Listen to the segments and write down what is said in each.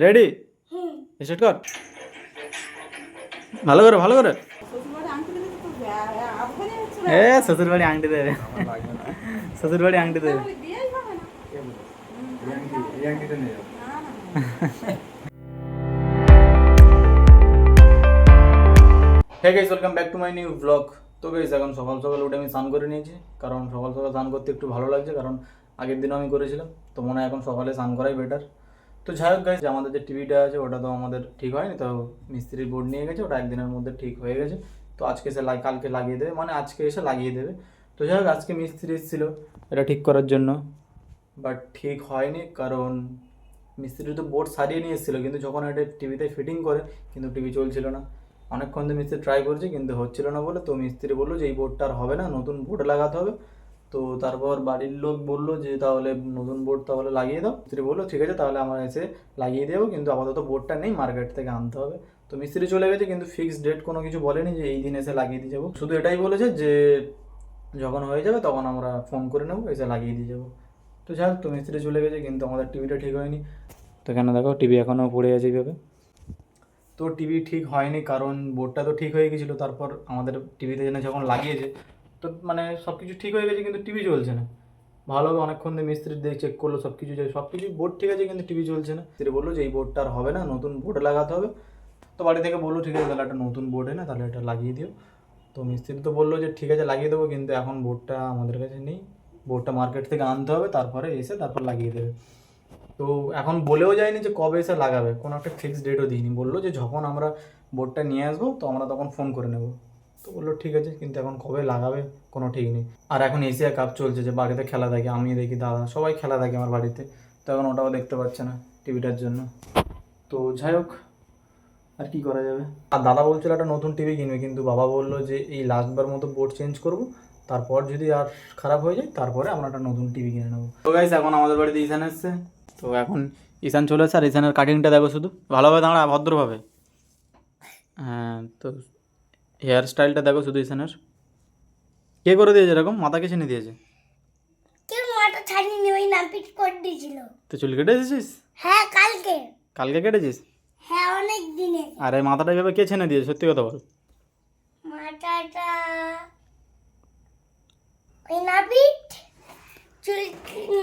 Ready? Start কর। ভালো করে ভালো করে। শ্বশুর বাড়ি আংটি দেবে, শ্বশুর বাড়ি আংটি দেবে। Hey guys, welcome back to my new blog. তো গাইস, এখন সকাল সকাল উঠে আমি স্নান করে নিয়েছি, কারণ সকাল সকাল স্নান করতে একটু ভালো লাগছে, কারণ আগের দিনও আমি করেছিলাম, তো মনে হয় এখন সকালে স্নান করাই বেটার। তো যাই হোক গাইস, আমাদের যে টিভিটা আছে ওটা তো আমাদের ঠিক হয়নি, তো মিস্ত্রির বোর্ড নিয়ে গেছে, ওটা একদিনের মধ্যে ঠিক হয়ে গেছে। তো আজকে এসে কালকে লাগিয়ে দেবে, মানে আজকে এসে লাগিয়ে দেবে। তো যাই হোক, আজকে মিস্ত্রি এসেছিলো এটা ঠিক করার জন্য, বাট ঠিক হয়নি, কারণ মিস্ত্রি তো বোর্ড সারিয়ে নিয়ে এসেছিলো, কিন্তু যখন এটা টিভিতে ফিটিং করে কিন্তু টিভি চলছিল না। অনেকক্ষণ তো মিস্ত্রি ট্রাই করছে কিন্তু হচ্ছিল না বলে, তো মিস্ত্রি বললো যে এই বোর্ডটা আর হবে না, নতুন বোর্ড লাগাতে হবে। তো তারপর বাড়ির লোক বললো যে তাহলে নতুন বোর্ড তাহলে লাগিয়ে দাও। মিস্ত্রি বললো ঠিক আছে, তাহলে আমরা এসে লাগিয়ে দেবো, কিন্তু আপাতত বোর্ডটা নেই, মার্কেট থেকে আনতে হবে। তো মিস্ত্রি চলে গেছে, কিন্তু ফিক্সড ডেট কোনো কিছু বলেনি যে এই দিন এসে লাগিয়ে দিয়ে যাবো, শুধু এটাই বলেছে যে যখন হয়ে যাবে তখন আমরা ফোন করে নেবো, এসে লাগিয়ে দিয়ে যাবো। তো যাই হোক, তো মিস্ত্রি চলে গেছে, কিন্তু আমাদের টিভিটা ঠিক হয়নি। তো কেন দেখো, টিভি এখনও পড়ে আছে এইভাবে। তো টিভি ঠিক হয়নি, কারণ বোর্ডটা তো ঠিক হয়ে গেছিলো, তারপর আমাদের টিভিতে জেনে যখন লাগিয়েছে তো মানে সব কিছু ঠিক হয়ে গেছে, কিন্তু টিভি চলছে না ভালোভাবে। অনেকক্ষণ ধরে মিস্ত্রি দিয়ে চেক করলো, সব কিছু বোর্ড ঠিক আছে, কিন্তু টিভি চলছে না। মিস্ত্রি বললো যে এই বোর্ডটা আর হবে না, নতুন বোর্ড লাগাতে হবে। তো বাড়ি থেকে বললো ঠিক আছে, তাহলে একটা নতুন বোর্ড এনে তাহলে এটা লাগিয়ে দিও। তো মিস্ত্রি তো বললো যে ঠিক আছে লাগিয়ে দেবো, কিন্তু এখন বোর্ডটা আমাদের কাছে নেই, বোর্ডটা মার্কেট থেকে আনতে হবে, তারপরে এসে তারপর লাগিয়ে দেবে। তো এখন বলেও যায়নি যে কবে এসে লাগাবে, কোনো একটা ফিক্সড ডেটও দিইনি, বললো যে যখন আমরা বোর্ডটা নিয়ে আসবো তো আমরা তখন ফোন করে নেবো। তো বললো ঠিক আছে, কিন্তু এখন কবে লাগাবে কোনো ঠিক নেই। আর এখন এশিয়া কাপ চলছে, যে বাড়িতে খেলা দেখে, আমি দেখি, দাদা সবাই খেলা দেখে আমার বাড়িতে, তো এখন ওটাও দেখতে পাচ্ছে না টিভিটার জন্য। তো যাই হোক, আর কি করা যাবে। আর দাদা বলছিল একটা নতুন টিভি কিনবে, কিন্তু বাবা বললো যে এই লাস্টবার মতো বোর্ড চেঞ্জ করবো, তারপর যদি আর খারাপ হয়ে যায় তারপরে আমরা একটা নতুন টিভি কিনে নেবো। তো গাইস, এখন আমাদের বাড়িতে ঈশান এসছে, তো এখন ঈশান চলে এসছে, আর ঈশানের কাটিংটা দেখো শুধু, ভালোভাবে দাঁড়া, ভদ্রভাবে। হ্যাঁ, তো হেয়ার স্টাইলটা দেখো শুধু ঈশানের। কে করে দিয়েছে এরকম, মাথা কে ছেনে দিয়েছে? কেউ মাথা ছাড়িনি, ওই নাপিত করে দিয়েছিল। তো চুল কেটে এসেছিস? হ্যাঁ, কালকে। কালকে কেটেছিস? হ্যাঁ, অনেক দিনে। আর এই মাথাটা এভাবে কে ছেনে দিয়েছে, সত্যি কথা বল। মাথাটা ওই নাপিত চুল,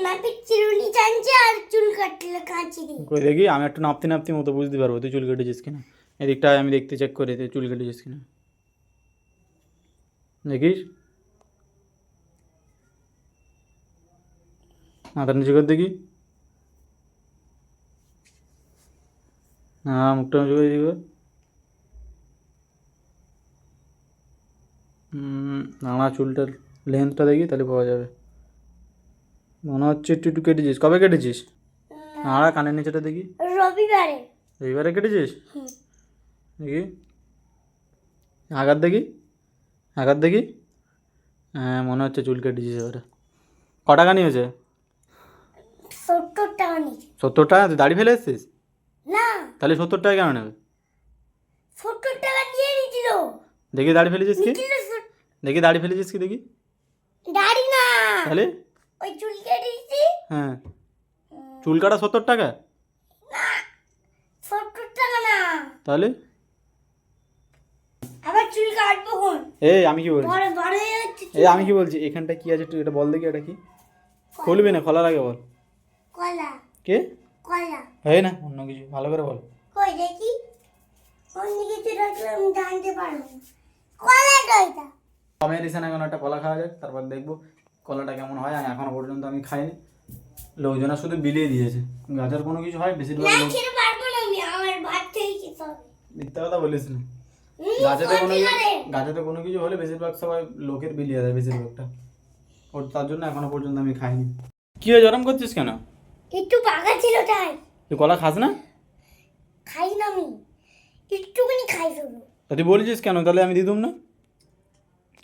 নাপিত চিরুনি টানছে আর চুল কাটলে কাঁচি দিয়ে। কই দেখি, আমি একটু নাপতি নাপতি মতো বুঝতে পারবো তুই চুল কেটেছিস কিনা। এদিকটা আমি দেখতে চেক করি তুই চুল কেটেছিস কিনা, দেখিস। মাথার নিচে করে দেখি, হ্যাঁ মুখটা নিচে করে দেখি। নানা চুলটার লেন্থটা দেখি, তাহলে পাওয়া যাবে। মনে হচ্ছে একটু একটু কেটেছিস। কবে কেটেছিস? আর কানের নিচেটা দেখি। রবিবারে। রবিবারে কেটেছিস? দেখি আঘাত দেখি, আঘাত দেখি। হ্যাঁ, মনে হচ্ছে চুল কেটেছিস এবারে। ক টাকা নিয়েছে? 70 টাকা নিয়েছে। 70 টাকা? তুই দাড়ি ফেলে এসছিস? না, তাহলে 70 টাকা কেন নেবে? 70 টাকা নিয়ে নিয়েছিল। দেখি দাড়ি ফেলেছিস কি, নিয়েছিল দেখি দাড়ি ফেলেছিস কি দেখি। দাড়ি না, তাহলে ওই চুল কেটেছি। হ্যাঁ, চুল কাটা 70 টাকা? না, 70 টাকা না। তাহলে আবার চুল কাটবো কোন? এই আমি কি বলছি, বড় বড় হয়ে যাচ্ছে এই আমি কি বলছি, এখানটা কি আছে তুই এটা বল দেখি, এটা কি? খুলবি না, খোলার আগে বল। কলা। কে? কলা। হয় না, অন্য কিছু, ভালো করে বল। কই দেখি, অন্য কিছু রাখলে আমি জানতে পারবো না। কলাটা এটা। আমি রিসেন্ট এখন একটা কলা খাওয়া যাক, তারপর দেখবো কলাটা কেমন হয়। আর এখনো পর্যন্ত আমি খাইনি, লোকজনা শুধু বিলিয়ে দিয়েছে। গাছের কোনো কিছু হয় বেশিরভাগ না, লোক। খেতে পারবো না আমি, আমার ভাত খেয়ে খেতে হবে। মিথ্যা কথা বলিস না। গাছেতে কোনো কিছু হলে বেশিরভাগ সবাই লোকের বিলিয়ে দেয়, বেশিরভাগটা। ওর তার জন্য এখনো পর্যন্ত আমি খাইনি। কি হয়, গরম করছিস কেন? একটু পাকা ছিল তাই। তুই কলা খাস না? খাই না আমি, একটুখানি খাই শুধু। তা তুই বলছিস কেন, তাহলে আমি দিতুম না।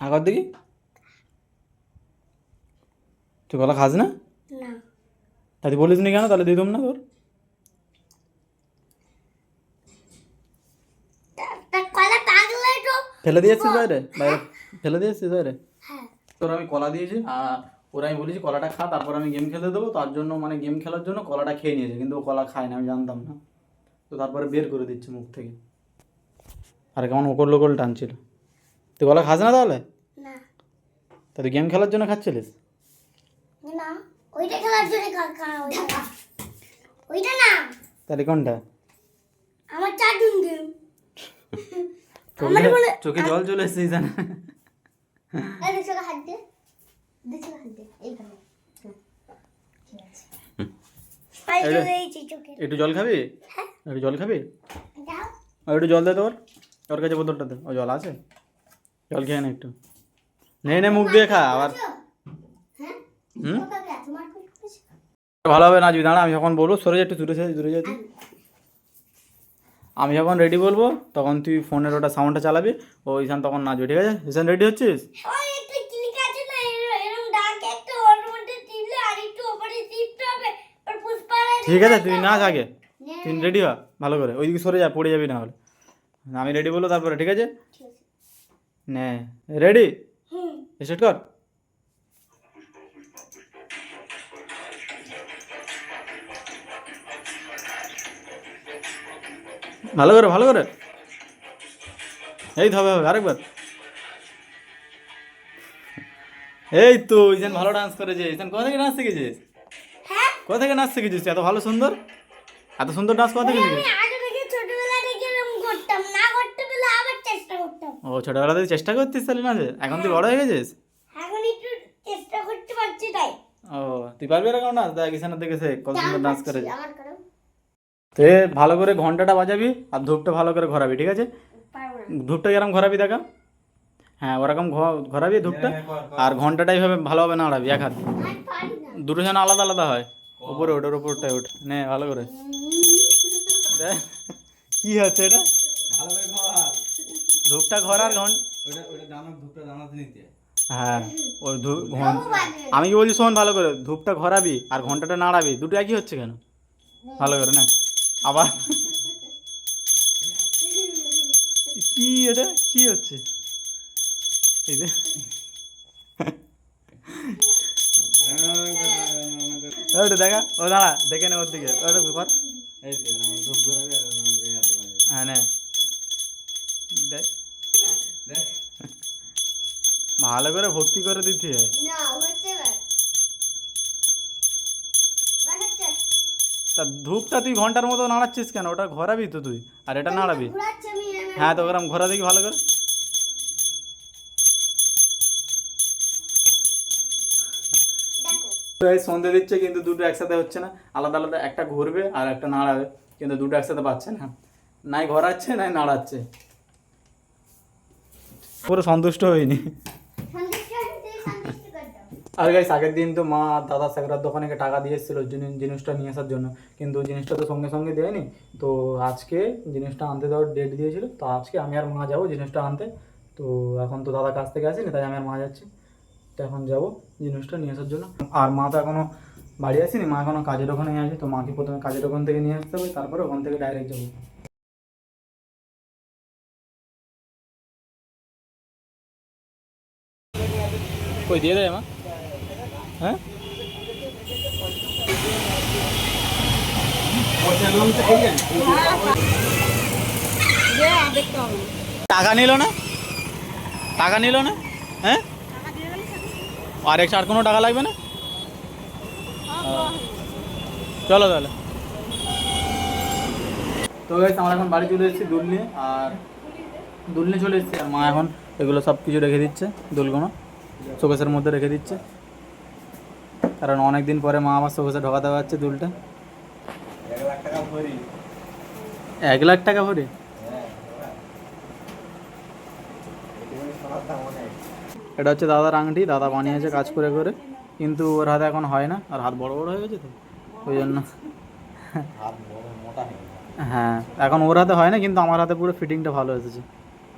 আগর দেখি, তুই কলা খাস না? না, তা তুই বলিস নি কেন, তাহলে দিতুম না তোর। তা কলা পাকলে তো ফেলে দিয়েছিস বাইরে, বাইরে ফেলে দিয়েছিস বাইরে। হ্যাঁ। তোর আমি কলা দিয়েছি, আর ওরা আমি বলেছি কলাটা খা, তারপর আমি গেম খেলতে দেবো, তার জন্য মানে গেম খেলার জন্য কলাটা খেয়ে নিয়েছে, কিন্তু ও কলা খায় না, আমি জানতাম না। তো তারপরে বের করে দিচ্ছে মুখ থেকে। আর কেমন ওকল লোকল টানছিল। তুই গলা খাস না তাহলে? না তা তুই গেম খেলার জন্য খাচ্ছিলিস? না ওইটা খেলার জন্য ওইটা ওইটা না, তাহলে কোনটা? আমার চাটুন গেম। চোখে জল চলে এসছে জানা। এই চোখে হাত দে, চোখে হাত দে, এইখানে ঠিক আছে। পাই চলে এইছি চোখে। একটু জল খাবি? একটু জল খাবি? দাও আর একটু জল দে তোর, ওর কাছে বোতলটা দে। ও জল আছে, জল খেয়ে নে একটু। নে মুখ দিয়ে খা আবার। হ্যাঁ হুম, ওটা কে তোমার করতেছ? ভালো হবে নাচবি। দাঁড়া, আমি যখন বলবো সরে যা, একটু দূরে যা তুই। আমি যখন রেডি বলবো তখন তুই ফোনের ওটা সাউন্ডটা চালাবি, ও ঈশান তখন নাচবে, ঠিক আছে? ঈশান রেডি হচ্ছিস? ওই একটা ক্লিক আছে না, এরকম ডাক একটা ওর মধ্যে টিপলে আর একটু উপরে টিপতে হবে, আর পুষ্পারা ঠিক আছে, তুই নাচ আগে, তুই রেডি হ ভালো করে। ওইদিকে সরে যা, পড়ে যাবি না হলে। আমি রেডি বলবো তারপরে, ঠিক আছে? ঠিক আছে। নে রেডি, হুম স্টার্ট কর। ভালো করে ভালো করে, এই তো হবে আরেকবার। এই তো ঈশান ভালো ডান্স করেছে। ঈশান কোথা থেকে ডান্স শিখেছিস? হ্যাঁ কোথা থেকে নাচ শিখেছিস? এত ভালো সুন্দর, এত সুন্দর ডান্স কোথা থেকে আমি শিখেছিস? আগে থেকে ছোটবেলা থেকে এরকম করতাম, না করতে পেলে আবার চেষ্টা করতাম। ও ছোটবেলা থেকে চেষ্টা করতিস তাহলে নাচে, এখন তুই বড় হয়ে গেছিস? এখন একটু চেষ্টা করতে পারছি তাই। ও তুই পারবি এরকম নাচ? দেখ ঈশানের দেখে সে কত সুন্দর ডান্স করেছে। আমার করো তে ভালো করে ঘন্টাটা বাজাবি আর ধূপটা ভালো করে ঘোরাবি, ঠিক আছে? পারবো না। ধূপটা কিরকম ঘোরাবি দেখা? হ্যাঁ ওরকম ঘোরাবি ধূপটা, আর ঘন্টাটা এইভাবে ভালোভাবে নাড়াবি এক হাত। আমি পারি না। দুটো যেন আলাদা আলাদা হয়। উপরে ওটার উপরটাই ওঠ, নে ভালো করে দেখ কি হচ্ছে এটা। ধূপটা ঘোরার হ্যাঁ ওই আমি কি বলছি শোন, ভালো করে ধূপটা ঘোরাবি আর ঘন্টাটা নাড়াবি, দুটো একই হচ্ছে কেন? ভালো করে না আবার। কি এটা কি হচ্ছে? এই যে ওটা দেখা, ও দাঁড়া দেখে নে ওর দিকে, ওটা কর। হ্যাঁ নে দেখ, ভালো করে ভক্তি করে দিতে হয়। না হচ্ছে না, এবার হচ্ছে। তা ধূপটা তুই ঘন্টার মতো নাড়াচ্ছিস কেন? ওটা ঘোরাবি তো তুই, আর এটা নাড়াবি। ঘোরাচ্ছে আমি হ্যাঁ তো ওরকম ঘোরা দেখি ভালো করে। দেখো। তো এই সন্ধে দিচ্ছে কিন্তু দুটো একসাথে হচ্ছে না, আলাদা আলাদা, একটা ঘুরবে আর একটা নাড়াবে, কিন্তু দুটো একসাথে পাচ্ছে না, নাই ঘোরাচ্ছে নাই নাড়াচ্ছে। পুরো সন্তুষ্ট হয়নি। সন্তুষ্ট হতে সন্তুষ্ট করে দাও। আর গাইস আগের দিন তো মা আর দাদা স্যাকরার দোকানে টাকা দিয়ে এসেছিলো জিনিসটা নিয়ে আসার জন্য, কিন্তু জিনিসটা তো সঙ্গে সঙ্গে দেয়নি। তো আজকে জিনিসটা আনতে দেওয়ার ডেট দিয়েছিল, তো আজকে আমি আর মা যাবো জিনিসটা আনতে। তো এখন তো দাদা কাছ থেকে আসেনি, তাই আমি আর মা যাচ্ছি। তো এখন যাবো জিনিসটা নিয়ে আসার জন্য। আর মা তো এখনও বাড়ি আসেনি, মা এখনও কাজের ওখানে আছে। তো মাকে প্রথমে কাজের ওখান থেকে নিয়ে আসতে হবে, তারপরে ওখান থেকে ডাইরেক্ট যাবো। কই দিয়ে দেয় মা? হ্যাঁ টাকা নিল না, টাকা নিল না। হ্যাঁ আর আর কোনো টাকা লাগবে না? চলো তাহলে। তো গাইস আমরা এখন বাড়ি চলে এসেছি দুল নিয়ে, আর দুল নিয়ে চলে এসেছি। আর মা এখন এগুলো সব কিছু রেখে দিচ্ছে, দুলগুলো শোকেসের মধ্যে রেখে দিচ্ছে, কারণ অনেক দিন পরে মা আমার শোকেসে ঢোকাতে পারছে দুলটা। 1 লাখ টাকা ভরি? এটা হচ্ছে দাদার আংটি, দাদা বানিয়েছে কাজ করে করে, কিন্তু ওর হাতে এখন হয় না, আর হাত বড় বড় হয়ে গেছে তো ওই জন্য। হ্যাঁ এখন ওর হাতে হয় না, কিন্তু আমার হাতে পুরো ফিটিংটা ভালো এসেছে,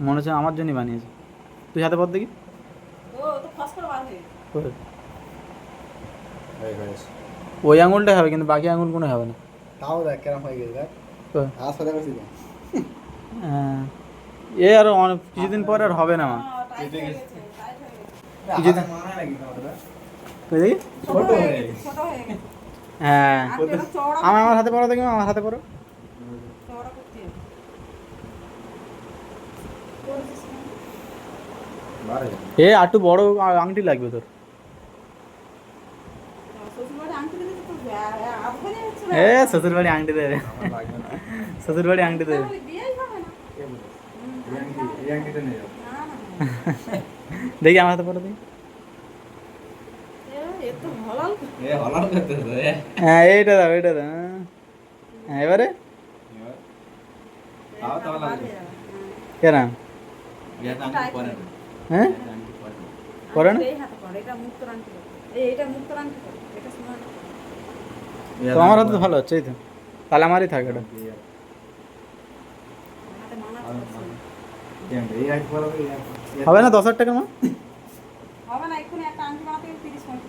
মনে হচ্ছে আমার জন্যই বানিয়েছে। তুই হাতে পর দেখি। ওই আঙুলটাই হবে, কিন্তু বাকি আঙুল কোনো হবে না। তাও দেখ কেরম হয়ে গেছে দেখ। আর সাদা করছি তো। হ্যাঁ এ আরো অনেক কিছুদিন পরে আর হবে না মা। কিছুদিন মানা নাকি তোমাদের? কই দেখি। ছোট হয়ে গেছে। হ্যাঁ আমার হাতে পড়ো দেখি, আমার হাতে পড়ো। এ একটু বড় আংটি লাগবে তোর। এ শ্বশুর বাড়ি আংটি দেবে, আমার লাগবে না। শ্বশুর বাড়ি আংটি দেবে। কে বলে? এই আংটিটা নিয়ে যাও। দেখি আমার হাতে পরে দেখি। এ হলার করতেছে এ। হ্যাঁ এইটা দাও, এইটা দাও। হ্যাঁ এবারে তাও তাও লাগবে। কেন? এটা আংটি পরে না। হ্যাঁ এটা আংটি পরে না। করে না তো আমার হাতে তো ভালো হচ্ছে, এই তো তাহলে আমারই থাকে এটা। এই আংটি পরে হবে, এই আংটি। হবে না 10,000 টাকা মা? হবে না, এক্ষুনি একটা আংটি বানাতে 30-35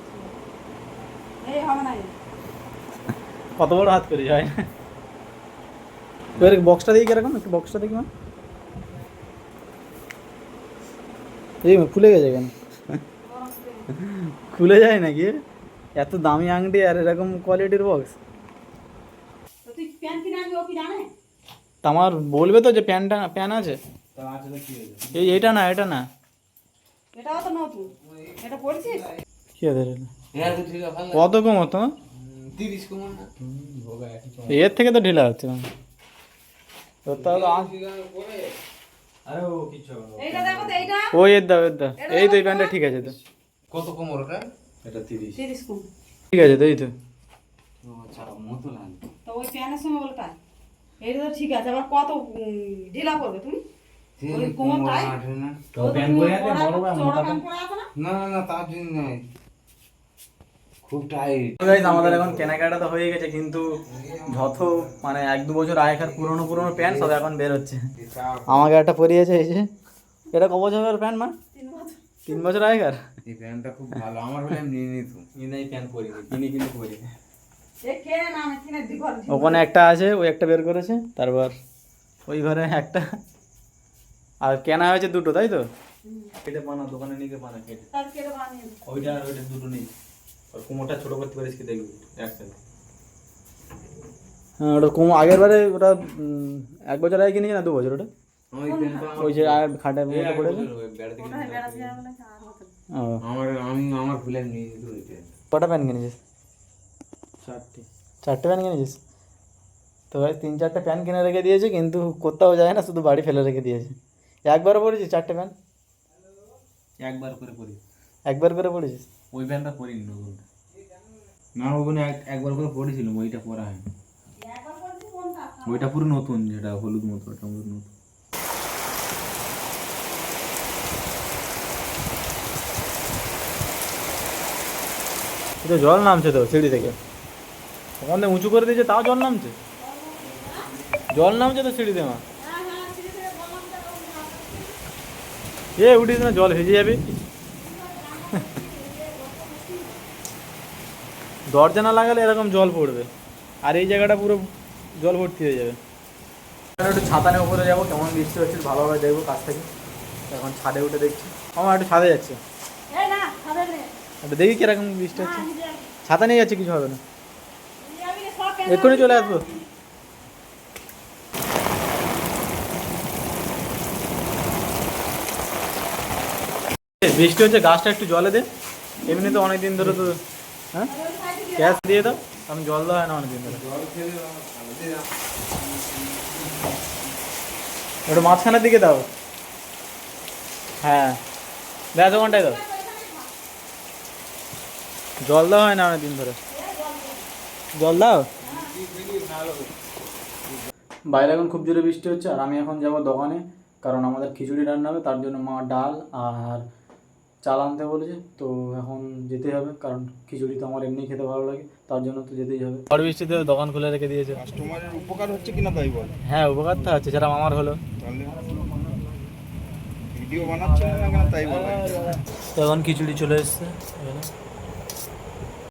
এই হবে না। কত বড় হাত করি হয়। এবার বক্সটা দেখি কিরকম, একটু বক্সটা দেখি মা। এই খুলে গেছে কেন? খুলে যায় নাকি? এত দামি আংটি আর এরকম কোয়ালিটির বক্স? তো তুই প্যান্ট কিনে আনবি, ও কি জানে? তা আমার বলবে তো যে প্যান আছে? তা আছে তো কি হয়েছে? এইটা না, এটা না। এটাও তো নতুন, এটা পড়ছিস? কি আছে এটা? এর তো ঠিক আছে, ভালো কত কম হতো? 30 কমান না। ভোগা একই তো। এর থেকে তো ঢিলা হচ্ছে। তো তাও আরে ও কিছু হবে না। এইটা দেখো তো, এইটা ওই এর দাও, এর দাও। এই তো এই প্যান্টটা ঠিক আছে তো। কত কম ওটা? এটা 30। 30 কম। ঠিক আছে তো, এই তো। ও আচ্ছা, মতো লাগে। তো ওই প্যানের সঙ্গে ওটা এইটা তো ঠিক আছে, আবার কত ঢিলা করবে তুমি? ওই কোমর টাই তো প্যান্ট পরে আছে বড় বা মোটা প্যান্ট? না না না, তার জন্য নয়, খুব টাইট। গাইস আমাদের এখন কেনাকাটা তো হয়ে গেছে, কিন্তু যত মানে 1-2 বছর আগেকার পুরনো পুরনো প্যান্ট সব এখন বের হচ্ছে। আমাকে একটা পরিয়েছে এই যে, এটা ক বছরের প্যান্ট মা? 3 বছর আগেকার। এই প্যান্টটা খুব ভালো, আমার হলে আমি নিয়ে নিত। কিনে এই প্যান্ট পরি, কিনে কিন্তু পরি। এ কে না আমি কিনে দি ঘর ওখানে একটা আছে, ওই একটা বের করেছে, তারপর ওই ঘরে একটা, আর কেনা হয়েছে দুটো, তাই তো? কেটে বানা, দোকানে নিয়ে গিয়ে বানা কেটে। তার কেটে বানিয়ে দে। ওইটা আর ওইটা দুটো নেই, আর কোমরটা ছোট করতে পারিস কি দেখবি একসাথে। হ্যাঁ ওটা আগের বারে ওটা 1 বছর আগে কিনেছি না 2 বছর ওটা? ওই প্যান্টটা ওই যে আর খাটের মধ্যে পড়ে ওটা বেড়া দেওয়া বলে আর হতো না। ও আমার খুলে নিয়ে নিত ওই প্যান্ট। কটা প্যান্ট কিনেছিস? 4টি। 4টে প্যান্ট কিনেছিস? তো ভাই 3-4টে প্যান্ট কিনে রেখে দিয়েছে, কিন্তু কোথাও যায় না, শুধু বাড়ি ফেলে রেখে দিয়েছে। একবারও পরেছিস 4টে প্যান্ট? একবার করে পরি। একবার করে পরেছিস? ওই প্যান্টটা পরিনি নতুনটা। না ওখানে একবার করে পরেছিলাম, ওইটা পরা হয়নি। একবার বলছি কোনটা? ওইটা পুরো নতুন, যেটা হলুদ মতো, ওটা পুরো নতুন। এটা জল নামছে তো সিঁড়ি থেকে, ওখানে উঁচু করে দিয়েছে তাও জল নামছে। জল নামছে তো সিঁড়িতে মা। হ্যাঁ হ্যাঁ, সিঁড়ি থেকে বললাম তো উঠিস না, জল ভিজে যাবে। দরজা না লাগালে এরকম জল পড়বে, আর এই জায়গাটা পুরো জল ভর্তি হয়ে যাবে। একটু ছাতা নিয়ে উপরে যাবো, কেমন বৃষ্টি হচ্ছে ভালোভাবে দেখবো কাছ থেকে। এখন ছাদে উঠে দেখছি, আমার একটু ছাদে যাচ্ছে, এই না খাবে নে। একটু দেখি কিরকম বৃষ্টি হচ্ছে। হ্যাঁ, নিজে ছাতা নিয়ে যাচ্ছে, কিছু হবে না, আমি সব প্যান্ট এক্ষুনি চলে আসবো। বৃষ্টি হচ্ছে, গাছটা একটু জলে দে। এমনি তো অনেকদিন ধরে তো, হ্যাঁ গ্যাস দিয়ে দাও, কারণ জল দেওয়া হয় না অনেকদিন ধরে। একটু মাঝখানের দিকে দাও। হ্যাঁ ব্যাস ওখানটায় দাও, জল দেওয়া হয় না অনেকদিন ধরে, জল দাও। বাইরে এখন খুব জোরে বৃষ্টি হচ্ছে, আর আমি এখন যাব দোকানে, কারণ আমাদের খিচুড়ি রান্না হবে, তার জন্য মা ডাল আর চাল আনতে বলেছে। তো এখন যেতেই হবে, কারণ খিচুড়ি তো আমার এমনি খেতে ভালো লাগে, তার জন্য তো যেতেই হবে। ঝড় বৃষ্টিতে দোকান খুলে রেখে দিয়েছে। কাস্টমারের উপকার হচ্ছে কিনা তাই বল। হ্যাঁ উপকার তো আছে, সেটা আমার হলো। তাহলে ভিডিও বানাচ্ছে না কেন তাই বল। তো এখন খিচুড়ি চলে এসছে এখানে।